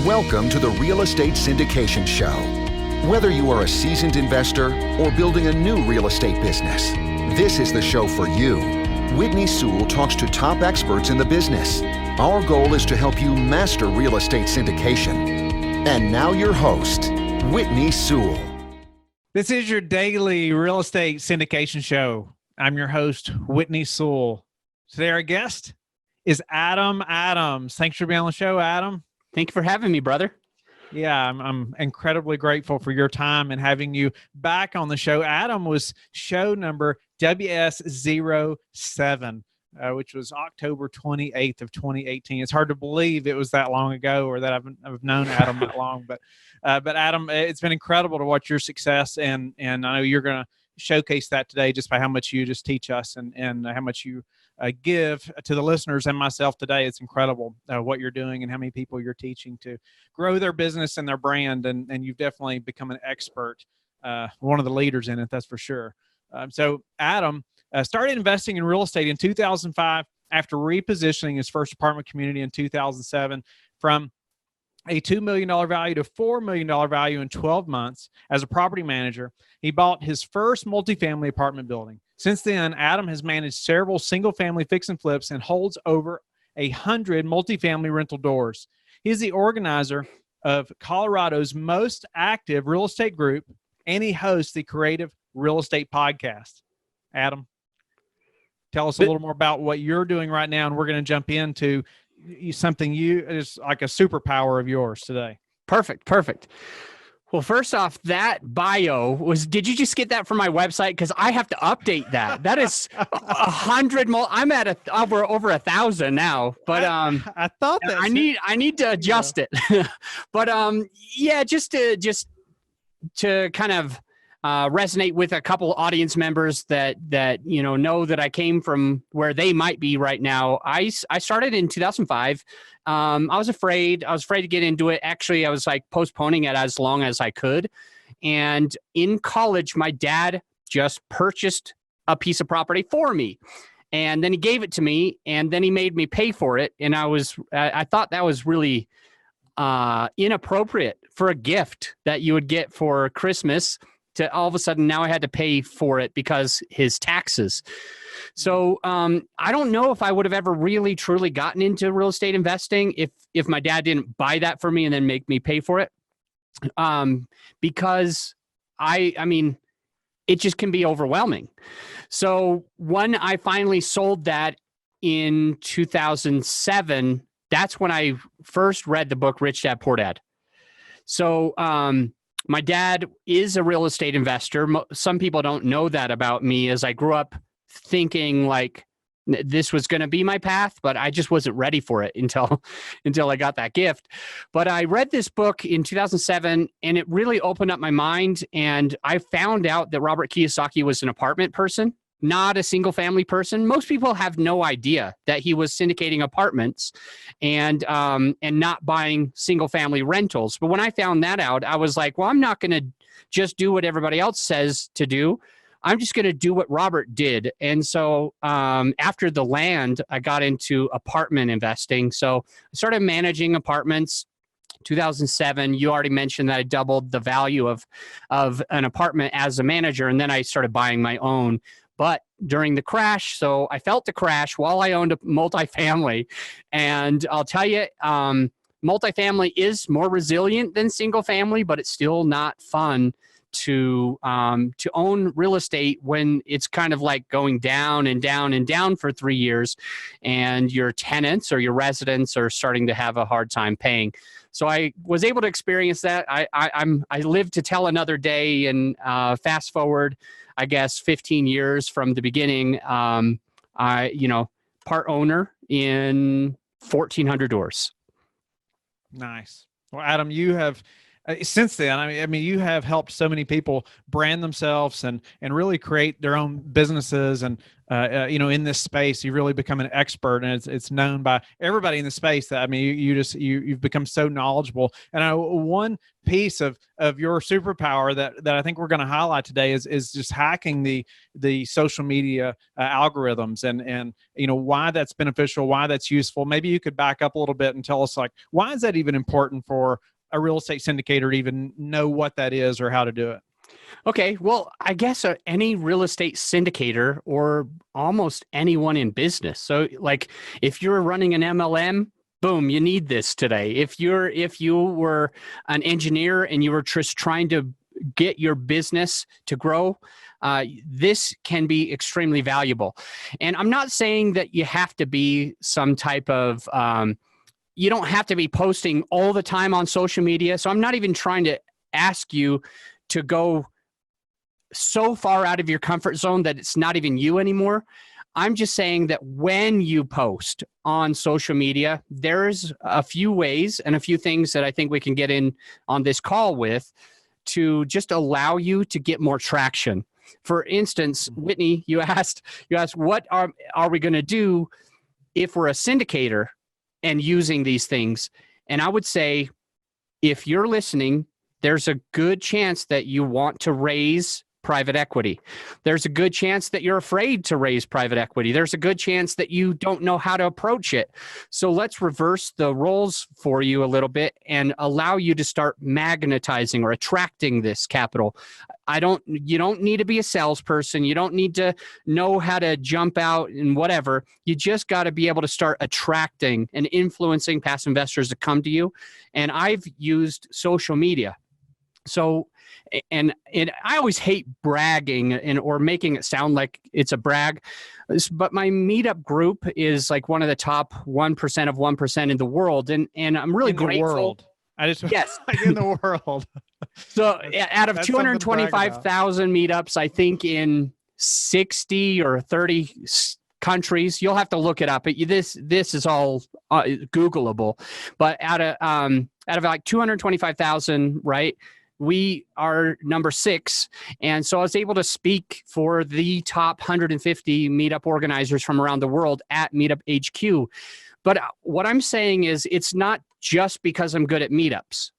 Welcome to the Real Estate Syndication Show. Whether you are a seasoned investor or building a new real estate business, this is the show for you. Whitney Sewell talks to top experts in the business. Our goal is to help you master real estate syndication. And now your host, Whitney Sewell. This is your daily real estate syndication show. I'm your host, Whitney Sewell. Today our guest is Adam Adams. Thanks for being on the show, Adam. Thank you for having me, brother. Yeah, I'm incredibly grateful for your time and having you back on the show. Adam was show number WS07, which was October 28th of 2018. It's hard to believe it was that long ago, or that I've known Adam that long. But Adam, it's been incredible to watch your success, and I know you're going to showcase that today just by how much you just teach us and how much you give to the listeners and myself today. It's incredible what you're doing and how many people you're teaching to grow their business and their brand. And you've definitely become an expert, one of the leaders in it, that's for sure. So Adam started investing in real estate in 2005 after repositioning his first apartment community in 2007 from a $2 million value to $4 million value in 12 months. As a property manager, he bought his first multifamily apartment building. Since then, Adam has managed several single-family fix and flips and holds over 100 multifamily rental doors. He is the organizer of Colorado's most active real estate group, and he hosts the Creative Real Estate Podcast. Adam, tell us a little more about what you're doing right now, and we're going to jump into something is like a superpower of yours today. Perfect. Well, first off, that bio did you just get that from my website? Because I have to update that. That is 100 more. I'm at over 1,000 now, but I thought that I need to adjust it. But yeah, just to kind of resonate with a couple audience members that know that I came from where they might be right now. I started in 2005. I was afraid to get into it. Actually, I was like postponing it as long as I could. And in college, my dad just purchased a piece of property for me. And then he gave it to me, and then he made me pay for it. And I thought that was really inappropriate for a gift that you would get for Christmas. To all of a sudden now I had to pay for it because his taxes. So I don't know if I would have ever really truly gotten into real estate investing if my dad didn't buy that for me and then make me pay for it. Because I mean, it just can be overwhelming. So when I finally sold that in 2007, that's when I first read the book Rich Dad Poor Dad. So my dad is a real estate investor. Some people don't know that about me, as I grew up thinking like this was going to be my path, but I just wasn't ready for it until I got that gift. But I read this book in 2007, and it really opened up my mind. And I found out that Robert Kiyosaki was an apartment person, not a single family person. Most people have no idea that he was syndicating apartments and not buying single family rentals. But when I found that out, I was like, well, I'm not going to just do what everybody else says to do. I'm just going to do what Robert did. And so after the land, I got into apartment investing. So I started managing apartments. 2007, you already mentioned that I doubled the value of an apartment as a manager, and then I started buying my own. But during the crash, so I felt the crash while I owned a multifamily. And I'll tell you, multifamily is more resilient than single family, but it's still not fun to own real estate when it's kind of like going down and down and down for 3 years, and your tenants or your residents are starting to have a hard time paying. So I was able to experience that. I lived to tell another day, and fast forward, I guess 15 years from the beginning, part owner in 1,400 doors. Nice. Well, Adam, you have since then, I mean, you have helped so many people brand themselves and really create their own businesses. And in this space, you really become an expert, and it's known by everybody in the space. That, I mean, you've become so knowledgeable. And one piece of your superpower that I think we're going to highlight today is just hacking the social media algorithms, and why that's beneficial, why that's useful. Maybe you could back up a little bit and tell us, like, why is that even important for a real estate syndicator to even know what that is or how to do it? Okay, well, I guess any real estate syndicator or almost anyone in business. So, like, if you're running an MLM, boom, you need this today. If you were an engineer and you were just trying to get your business to grow, this can be extremely valuable. And I'm not saying that you have to be some type of you don't have to be posting all the time on social media. So I'm not even trying to ask you to go so far out of your comfort zone that it's not even you anymore. I'm just saying that when you post on social media, there's a few ways and a few things that I think we can get in on this call with to just allow you to get more traction. For instance, Whitney, you asked what are we going to do if we're a syndicator and using these things? And I would say, if you're listening, there's a good chance that you want to raise private equity. There's a good chance that you're afraid to raise private equity. There's a good chance that you don't know how to approach it. So let's reverse the roles for you a little bit and allow you to start magnetizing or attracting this capital. You don't need to be a salesperson. You don't need to know how to jump out and whatever. You just got to be able to start attracting and influencing past investors to come to you. And I've used social media. So, and I always hate bragging or making it sound like it's a brag, but my meetup group is like one of the top 1% of 1% in the world. And I'm really grateful. World. Yes. In the world. So out of 225,000 meetups, I think in 60 or 30 countries, you'll have to look it up. This is all Googleable, but out of like 225,000, right? We are number 6. And so I was able to speak for the top 150 meetup organizers from around the world at Meetup HQ. But what I'm saying is, it's not just because I'm good at meetups.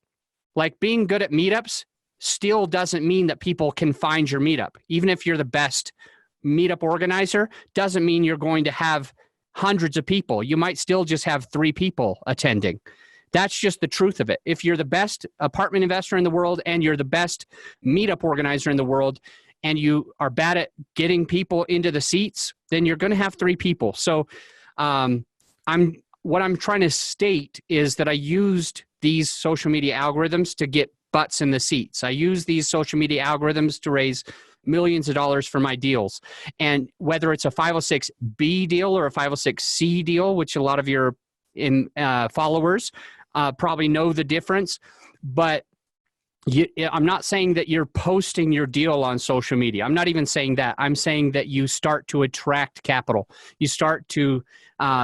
Like, being good at meetups still doesn't mean that people can find your meetup. Even if you're the best meetup organizer, doesn't mean you're going to have hundreds of people. You might still just have 3 people attending. That's just the truth of it. If you're the best apartment investor in the world and you're the best meetup organizer in the world, and you are bad at getting people into the seats, then you're going to have 3 people. So what I'm trying to state is that I used these social media algorithms to get butts in the seats. I use these social media algorithms to raise millions of dollars for my deals. And whether it's a 506B deal or a 506C deal, which a lot of your followers probably know the difference, but I'm not saying that you're posting your deal on social media. I'm not even saying that. I'm saying that you start to attract capital. You start to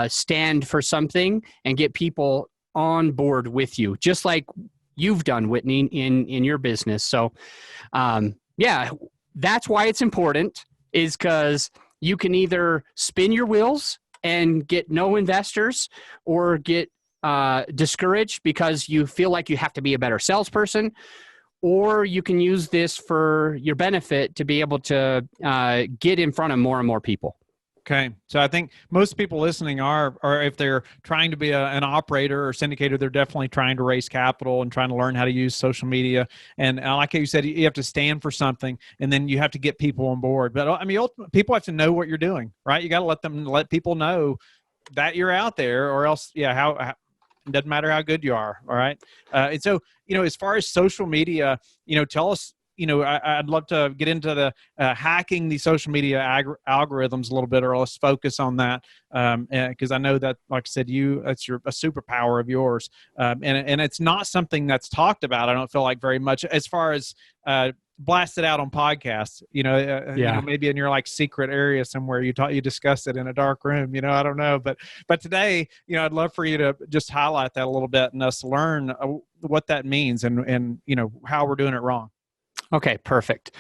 stand for something and get people on board with you, just like you've done, Whitney, in your business. So, yeah, that's why it's important, is because you can either spin your wheels and get no investors, or get discouraged because you feel like you have to be a better salesperson, or you can use this for your benefit to be able to get in front of more and more people. Okay. So I think most people listening are if they're trying to be an operator or syndicator, they're definitely trying to raise capital and trying to learn how to use social media. And like you said, you have to stand for something, and then you have to get people on board. But I mean, people have to know what you're doing, right? You got to let people know that you're out there, or else, how it doesn't matter how good you are. All right. And so, as far as social media, tell us I'd love to get into the hacking the social media algorithms a little bit, or let's focus on that, because I know that, like I said, that's a superpower of yours, and it's not something that's talked about. I don't feel like very much as far as blast it out on podcasts, maybe in your like secret area somewhere you discussed it in a dark room, I don't know, but today, I'd love for you to just highlight that a little bit and us learn what that means and how we're doing it wrong. Okay, perfect.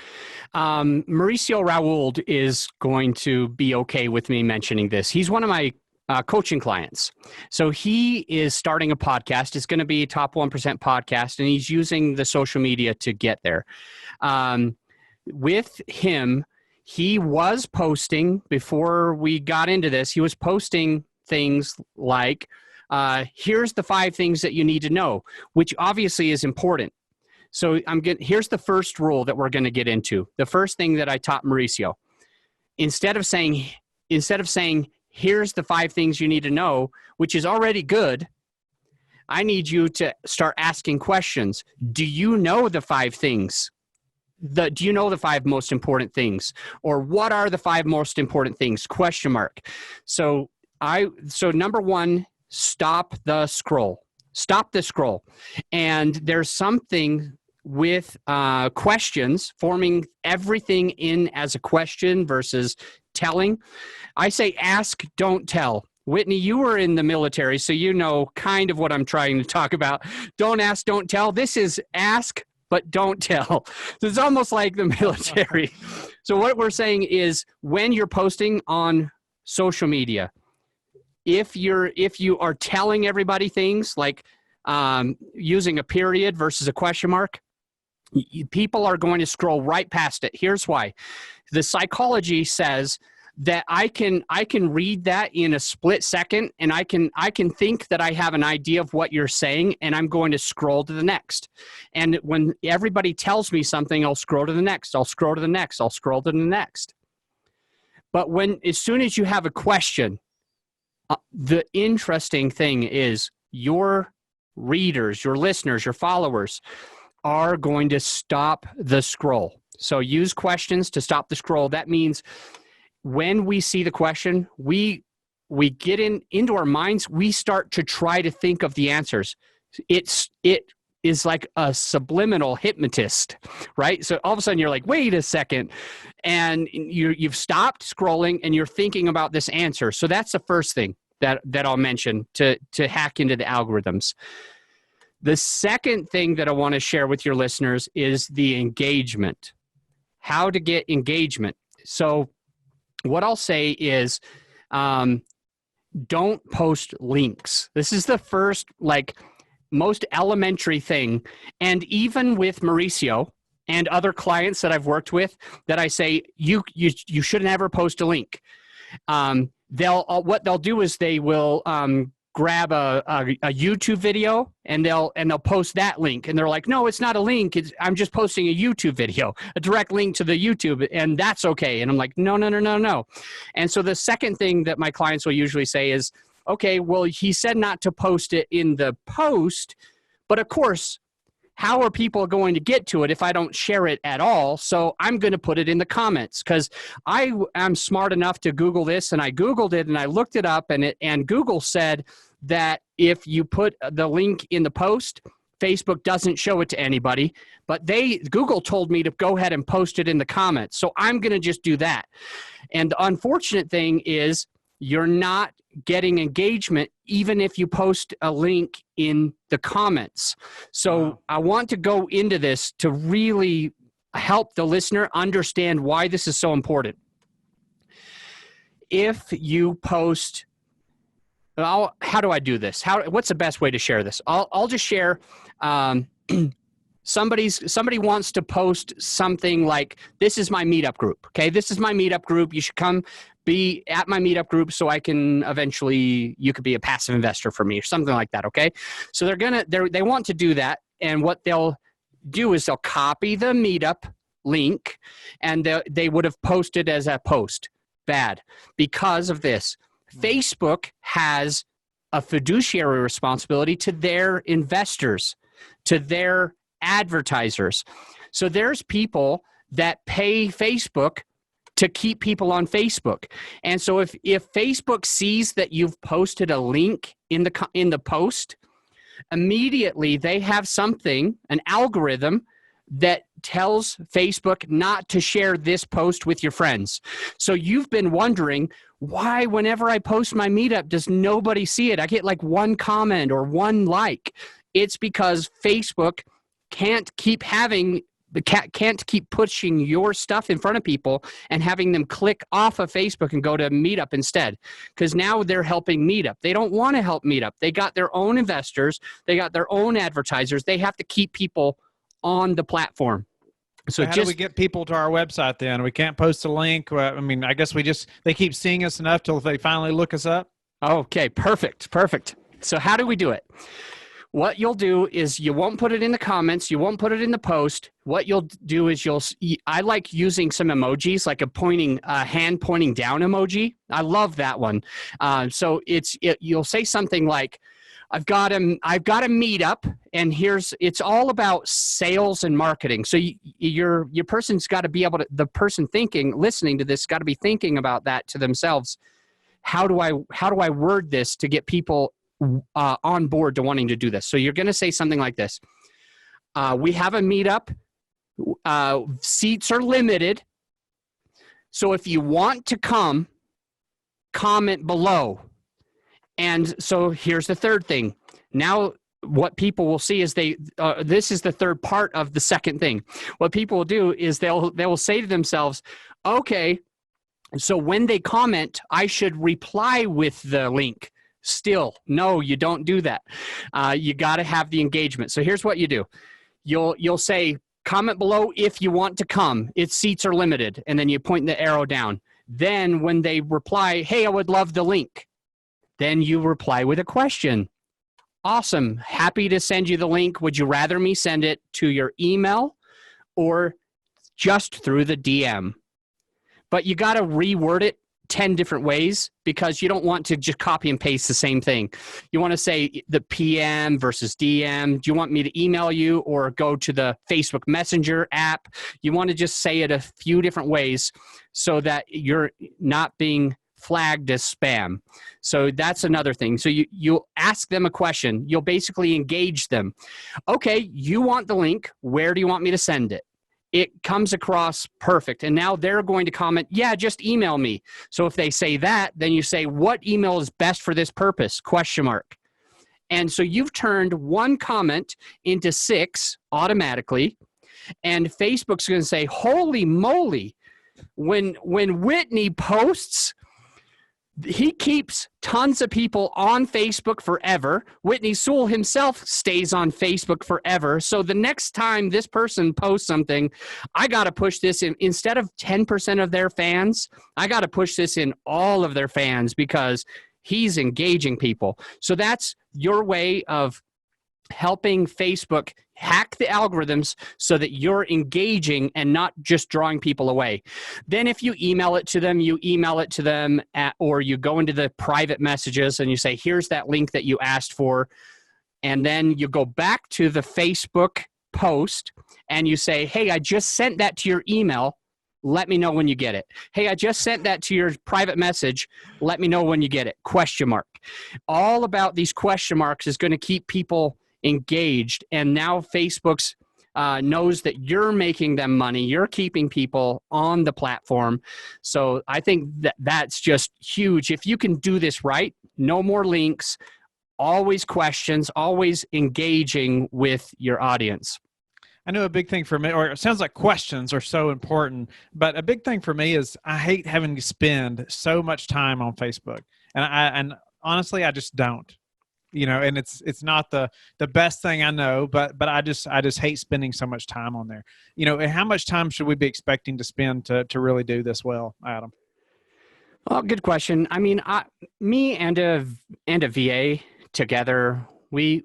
Mauricio Raould is going to be okay with me mentioning this. He's one of my coaching clients. So he is starting a podcast. It's going to be a top 1% podcast, and he's using the social media to get there. With him, he was posting, before we got into this, he was posting things like, here's the 5 things that you need to know, which obviously is important. So here's the first rule that we're going to get into. The first thing that I taught Mauricio, instead of saying, here's the 5 things you need to know, which is already good, I need you to start asking questions. Do you know the 5 things? Do you know the 5 most important things? Or what are the 5 most important things? ? So number 1, stop the scroll. Stop the scroll. And there's something with questions, forming everything in as a question versus telling. I say ask, don't tell. Whitney, you were in the military, so you know kind of what I'm trying to talk about. Don't ask, don't tell. This is ask, but don't tell. So it's almost like the military. So what we're saying is, when you're posting on social media, if you are telling everybody things like using a period versus a question mark, people are going to scroll right past it. Here's why. The psychology says that I can read that in a split second, and I can think that I have an idea of what you're saying, and I'm going to scroll to the next. And when everybody tells me something, I'll scroll to the next. I'll scroll to the next. I'll scroll to the next. But as soon as you have a question, the interesting thing is your readers, your listeners, your followers are going to stop the scroll. So use questions to stop the scroll. That means when we see the question, we get into our minds, we start to try to think of the answers. It is like a subliminal hypnotist, right? So all of a sudden you're like, wait a second. And you've stopped scrolling and you're thinking about this answer. So that's the first thing that I'll mention to hack into the algorithms. The second thing that I want to share with your listeners is the engagement. How to get engagement. So what I'll say is, don't post links. This is the first, most elementary thing. And even with Mauricio and other clients that I've worked with, that I say, you should never post a link. What they'll do is they will grab a YouTube video and they'll post that link, and they're like, no, it's not a link. I'm just posting a YouTube video, a direct link to the YouTube, and that's okay. And I'm like, no. And so the second thing that my clients will usually say is, okay, well, he said not to post it in the post, but of course, how are people going to get to it if I don't share it at all? So I'm going to put it in the comments, because I am smart enough to Google this, and I Googled it and I looked it up, and Google said that if you put the link in the post, Facebook doesn't show it to anybody, but Google told me to go ahead and post it in the comments. So I'm going to just do that. And the unfortunate thing is, you're not getting engagement even if you post a link in the comments. So I want to go into this to really help the listener understand why this is so important. If you post, how do I do this? What's the best way to share this? I'll just share. Somebody wants to post something like, this is my meetup group. Okay, this is my meetup group. You should come be at my meetup group so I can eventually, you could be a passive investor for me or something like that. Okay, so they want to do that, and what they'll do is they'll copy the meetup link, and they would have posted as a post. Bad, because of this. Facebook has a fiduciary responsibility to their investors, to their advertisers. So there's people that pay Facebook to keep people on Facebook. And so if Facebook sees that you've posted a link in the post, immediately they have something, an algorithm that tells Facebook not to share this post with your friends. So you've been wondering, why whenever I post my meetup does nobody see it? I get like one comment or one like. It's because Facebook can't keep pushing your stuff in front of people and having them click off of Facebook and go to Meetup instead. Because now they're helping Meetup. They don't want to help Meetup. They got their own investors. They got their own advertisers. They have to keep people on the platform. So how do we get people to our website then? We can't post a link. I mean, I guess they keep seeing us enough till they finally look us up. Okay, perfect. So how do we do it? What you'll do is you won't put it in the comments. You won't put it in the post. What you'll do is I like using some emojis, like a hand pointing down emoji. I love that one. So you'll say something like, I've got a meetup, and it's all about sales and marketing. So your person's got to be able to, the person listening to this got to be thinking about that to themselves. How do I word this to get people on board to wanting to do this? So you're going to say something like this. We have a meetup. Seats are limited. So if you want to come, comment below. And so here's the third thing. Now, what people will see is this is the third part of the second thing. What people will do is they will say to themselves, okay, so when they comment, I should reply with the link. Still, no, you don't do that. You got to have the engagement. So here's what you do. You'll say, comment below if you want to come. Its seats are limited. And then you point the arrow down. Then when they reply, hey, I would love the link. Then you reply with a question. Awesome. Happy to send you the link. Would you rather me send it to your email or just through the DM? But you got to reword it 10 different ways because you don't want to just copy and paste the same thing. You want to say the PM versus DM. Do you want me to email you or go to the Facebook Messenger app? You want to just say it a few different ways so that you're not being flagged as spam. So that's another thing. So you'll ask them a question. You'll basically engage them. Okay, you want the link. Where do you want me to send it? It comes across perfect. And now they're going to comment, yeah, just email me. So if they say that, then you say, what email is best for this purpose? ? And so you've turned one comment into 6 automatically. And Facebook's going to say, holy moly, when Whitney posts, he keeps tons of people on Facebook forever. Whitney Sewell himself stays on Facebook forever. So the next time this person posts something, I got to push this in. Instead of 10% of their fans, I got to push this in all of their fans because he's engaging people. So that's your way of helping Facebook hack the algorithms so that you're engaging and not just drawing people away. Then if you email it to them, or you go into the private messages and you say, here's that link that you asked for. And then you go back to the Facebook post and you say, hey, I just sent that to your email. Let me know when you get it. Hey, I just sent that to your private message. Let me know when you get it. ? All about these question marks is going to keep people engaged. And now Facebook's knows that you're making them money. You're keeping people on the platform. So I think that's just huge. If you can do this right, no more links, always questions, always engaging with your audience. I know a big thing for me, or it sounds like questions are so important, but a big thing for me is I hate having to spend so much time on Facebook. And honestly, I just don't. And it's not the best thing I know, but I just hate spending so much time on there. And how much time should we be expecting to spend to really do this well, Adam? Well, good question. I mean, me and a VA together, we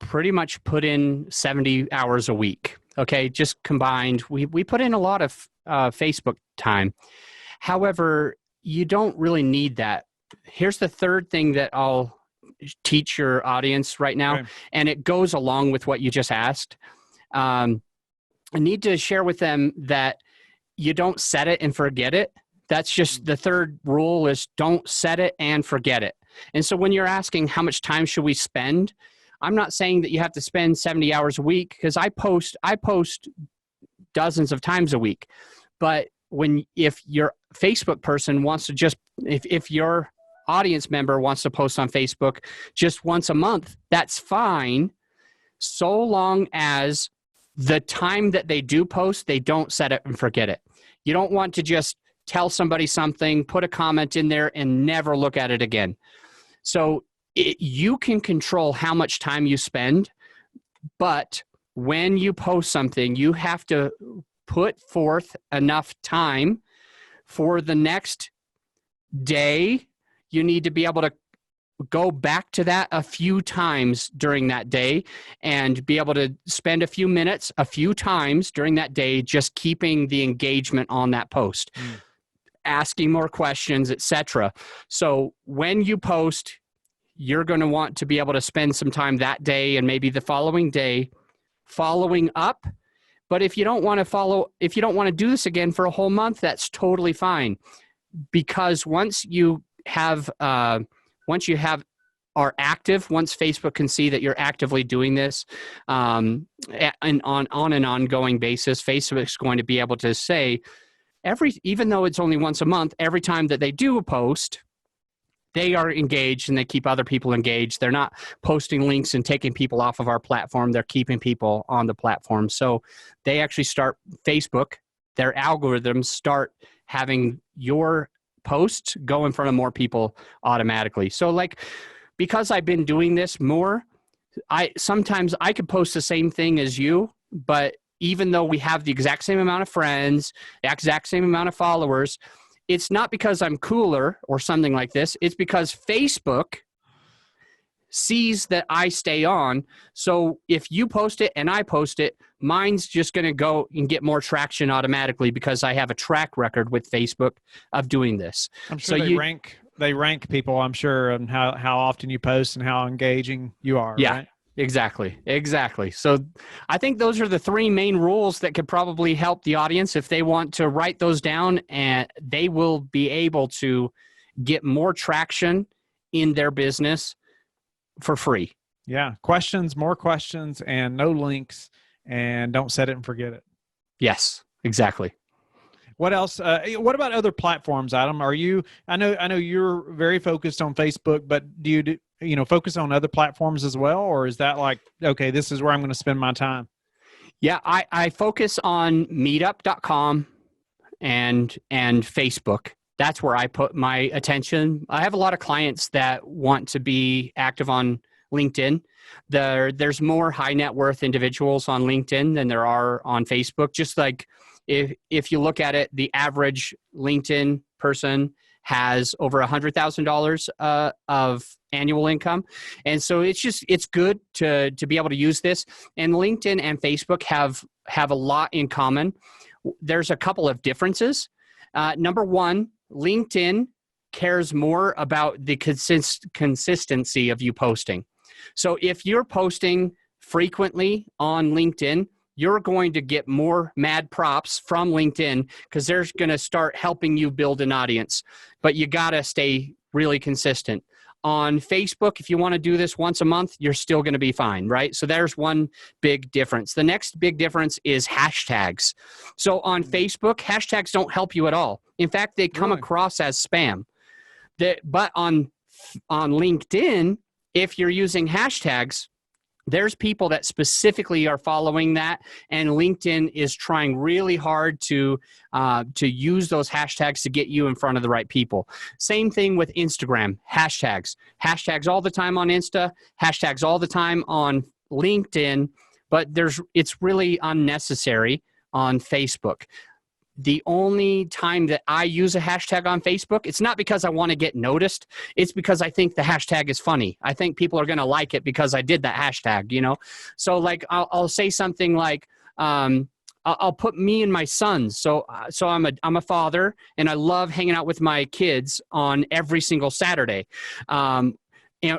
pretty much put in 70 hours a week. Okay, just combined, we put in a lot of Facebook time. However, you don't really need that. Here's the third thing that I'll teach your audience right now, and it goes along with what you just asked. I need to share with them that you don't set it and forget it. That's just the third rule is don't set it and forget it. And so when you're asking how much time should we spend, I'm not saying that you have to spend 70 hours a week, because I post dozens of times a week. But if your Facebook person wants to just, if your audience member wants to post on Facebook just once a month, that's fine, so long as the time that they do post, they don't set it and forget it. You don't want to just tell somebody something, put a comment in there, and never look at it again. So you can control how much time you spend, but when you post something, you have to put forth enough time for the next day. You need to be able to go back to that a few times during that day and be able to spend a few minutes, a few times during that day, just keeping the engagement on that post, asking more questions, etc. So when you post, you're going to want to be able to spend some time that day and maybe the following day following up. But if you don't want to do this again for a whole month, that's totally fine. Because once you are active, once Facebook can see that you're actively doing this and on an ongoing basis, Facebook's going to be able to say, even though it's only once a month, every time that they do a post, they are engaged and they keep other people engaged. They're not posting links and taking people off of our platform. They're keeping people on the platform. So they actually Facebook, their algorithms start having your posts go in front of more people automatically. So because I've been doing this more, sometimes I could post the same thing as you, but even though we have the exact same amount of friends, the exact same amount of followers, it's not because I'm cooler or something like this. It's because Facebook sees that I stay on. So if you post it and I post it, mine's just going to go and get more traction automatically because I have a track record with Facebook of doing this. I'm sure they rank people, I'm sure, and how often you post and how engaging you are. Yeah. Right? Exactly. So I think those are the three main rules that could probably help the audience if they want to write those down, and they will be able to get more traction in their business for free. Yeah. More questions, and no links, and don't set it and forget it. Yes, exactly. What else? What about other platforms, Adam? I know you're very focused on Facebook, but do you focus on other platforms as well? Or is that okay, this is where I'm going to spend my time? Yeah, I focus on meetup.com and Facebook. That's where I put my attention. I have a lot of clients that want to be active on LinkedIn. There's more high net worth individuals on LinkedIn than there are on Facebook. Just like if you look at it, the average LinkedIn person has over $100,000 of annual income. And so it's good to be able to use this. And LinkedIn and Facebook have a lot in common. There's a couple of differences. Number one, LinkedIn cares more about the consistency of you posting. So if you're posting frequently on LinkedIn, you're going to get more mad props from LinkedIn because they're going to start helping you build an audience. But you got to stay really consistent. On Facebook, if you want to do this once a month, you're still going to be fine, right? So there's one big difference. The next big difference is hashtags. So on Facebook, hashtags don't help you at all. In fact, they come across as spam. But on LinkedIn, if you're using hashtags, there's people that specifically are following that, and LinkedIn is trying really hard to use those hashtags to get you in front of the right people. Same thing with Instagram, hashtags all the time on Insta, hashtags all the time on LinkedIn, but it's really unnecessary on Facebook. The only time that I use a hashtag on Facebook, it's not because I want to get noticed. It's because I think the hashtag is funny. I think people are going to like it because I did that hashtag, So I'll say something like, I'll put me and my sons. So I'm a father, and I love hanging out with my kids on every single Saturday.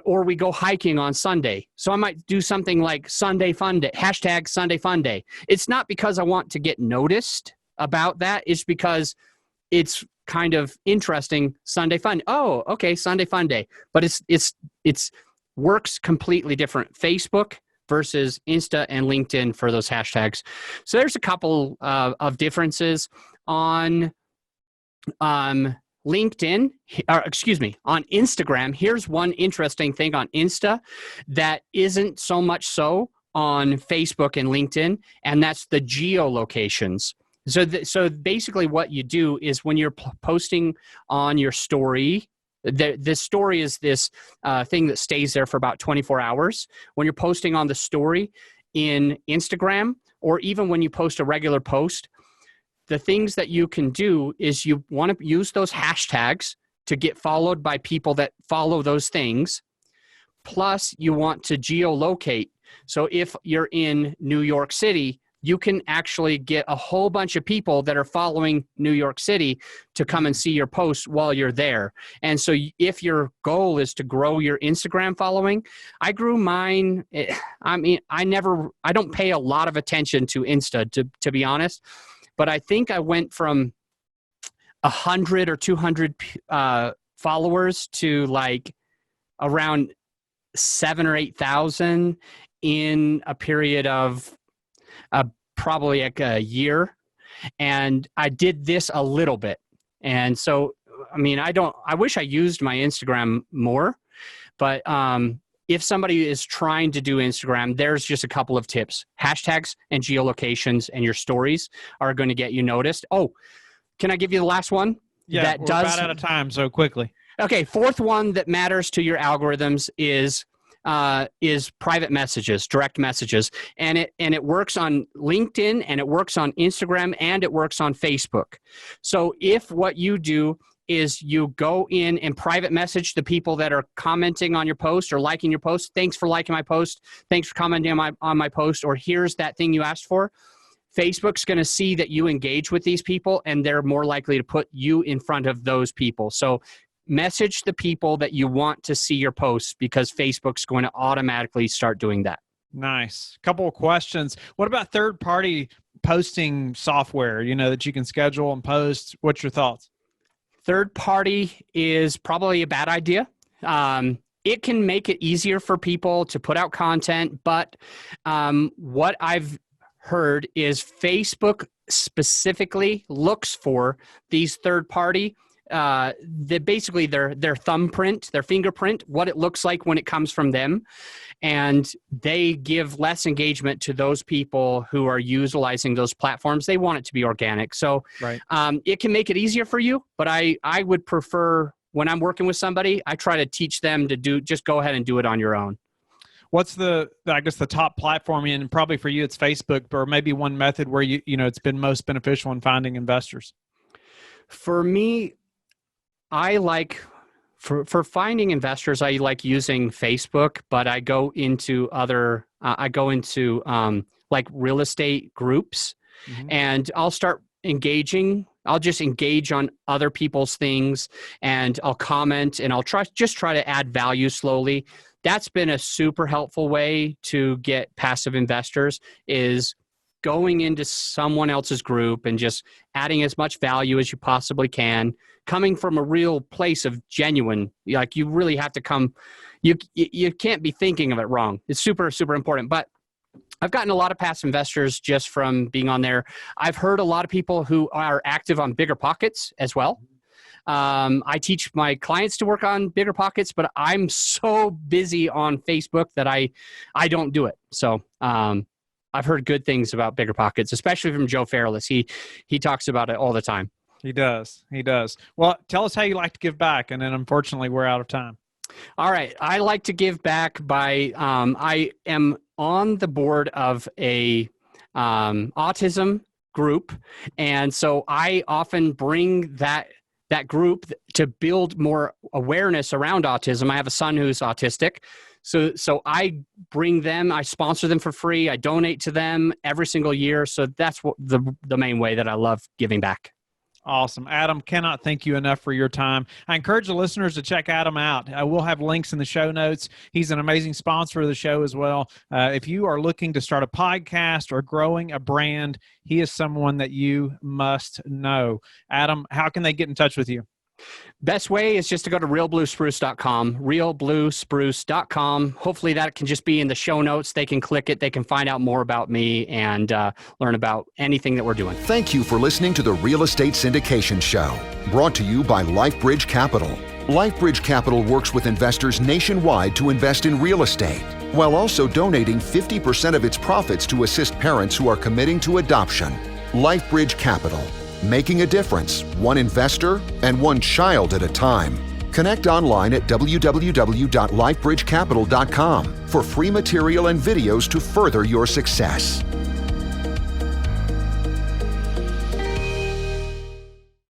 or we go hiking on Sunday. So I might do something like Sunday Fun Day, hashtag Sunday Fun Day. It's not because I want to get noticed about that. It's because it's kind of interesting. Sunday Fun. Oh, okay. Sunday Fun Day. But it's works completely different. Facebook versus Insta and LinkedIn for those hashtags. So there's a couple of differences on LinkedIn, or excuse me, on Instagram. Here's one interesting thing on Insta that isn't so much so on Facebook and LinkedIn, and that's the geolocations. So basically what you do is when you're posting on your story, the story is this thing that stays there for about 24 hours. When you're posting on the story in Instagram, or even when you post a regular post, the things that you can do is you want to use those hashtags to get followed by people that follow those things. Plus, you want to geolocate. So if you're in New York City, you can actually get a whole bunch of people that are following New York City to come and see your posts while you're there. And so if your goal is to grow your Instagram following, I grew mine. I mean, I don't pay a lot of attention to Insta, to be honest, but I think I went from 100 or 200 followers to like around 7,000 or 8,000 in a period of probably like a year. And I did this a little bit. And so, I mean, I wish I used my Instagram more, but if somebody is trying to do Instagram, there's just a couple of tips. Hashtags and geolocations and your stories are going to get you noticed. Oh, can I give you the last one? Yeah, we're about out of time, so quickly. Okay, fourth one that matters to your algorithms is private messages, direct messages, and it works on LinkedIn, and it works on Instagram, and it works on Facebook. So if what you do is you go in and private message the people that are commenting on your post or liking your post, thanks for liking my post, thanks for commenting on my post, or here's that thing you asked for, Facebook's going to see that you engage with these people, and they're more likely to put you in front of those people. So message the people that you want to see your posts, because Facebook's going to automatically start doing that. Nice. Couple of questions. What about third-party posting software, that you can schedule and post? What's your thoughts? Third party is probably a bad idea. It can make it easier for people to put out content, but what I've heard is Facebook specifically looks for these third party, basically their thumbprint, their fingerprint, what it looks like when it comes from them. And they give less engagement to those people who are utilizing those platforms. They want it to be organic. So right. It can make it easier for you, but I would prefer, when I'm working with somebody, I try to teach them to just go ahead and do it on your own. What's the top platform, and probably for you it's Facebook, or maybe one method where it's been most beneficial in finding investors? For me, I like for finding investors, I like using Facebook, but I go into like real estate groups, and I'll start engaging. I'll just engage on other people's things, and I'll comment, and I'll try to add value slowly. That's been a super helpful way to get passive investors, is going into someone else's group and just adding as much value as you possibly can, coming from a real place of genuine, like you really have to come, you can't be thinking of it wrong. It's super, super important. But I've gotten a lot of passive investors just from being on there. I've heard a lot of people who are active on BiggerPockets as well. I teach my clients to work on BiggerPockets, but I'm so busy on Facebook that I don't do it. So, I've heard good things about BiggerPockets, especially from Joe Fairless. He talks about it all the time. He does. Well, tell us how you like to give back, and then unfortunately we're out of time. All right. I like to give back by, I am on the board of a autism group. And so I often bring that group to build more awareness around autism. I have a son who's autistic. So I bring them, I sponsor them for free. I donate to them every single year. So that's what the main way that I love giving back. Awesome. Adam, cannot thank you enough for your time. I encourage the listeners to check Adam out. We'll have links in the show notes. He's an amazing sponsor of the show as well. If you are looking to start a podcast or growing a brand, he is someone that you must know. Adam, how can they get in touch with you? Best way is just to go to realbluespruce.com, realbluespruce.com. Hopefully that can just be in the show notes. They can click it. They can find out more about me and learn about anything that we're doing. Thank you for listening to the Real Estate Syndication Show, brought to you by LifeBridge Capital. LifeBridge Capital works with investors nationwide to invest in real estate, while also donating 50% of its profits to assist parents who are committing to adoption. LifeBridge Capital, making a difference, one investor and one child at a time. Connect online at www.lifebridgecapital.com for free material and videos to further your success.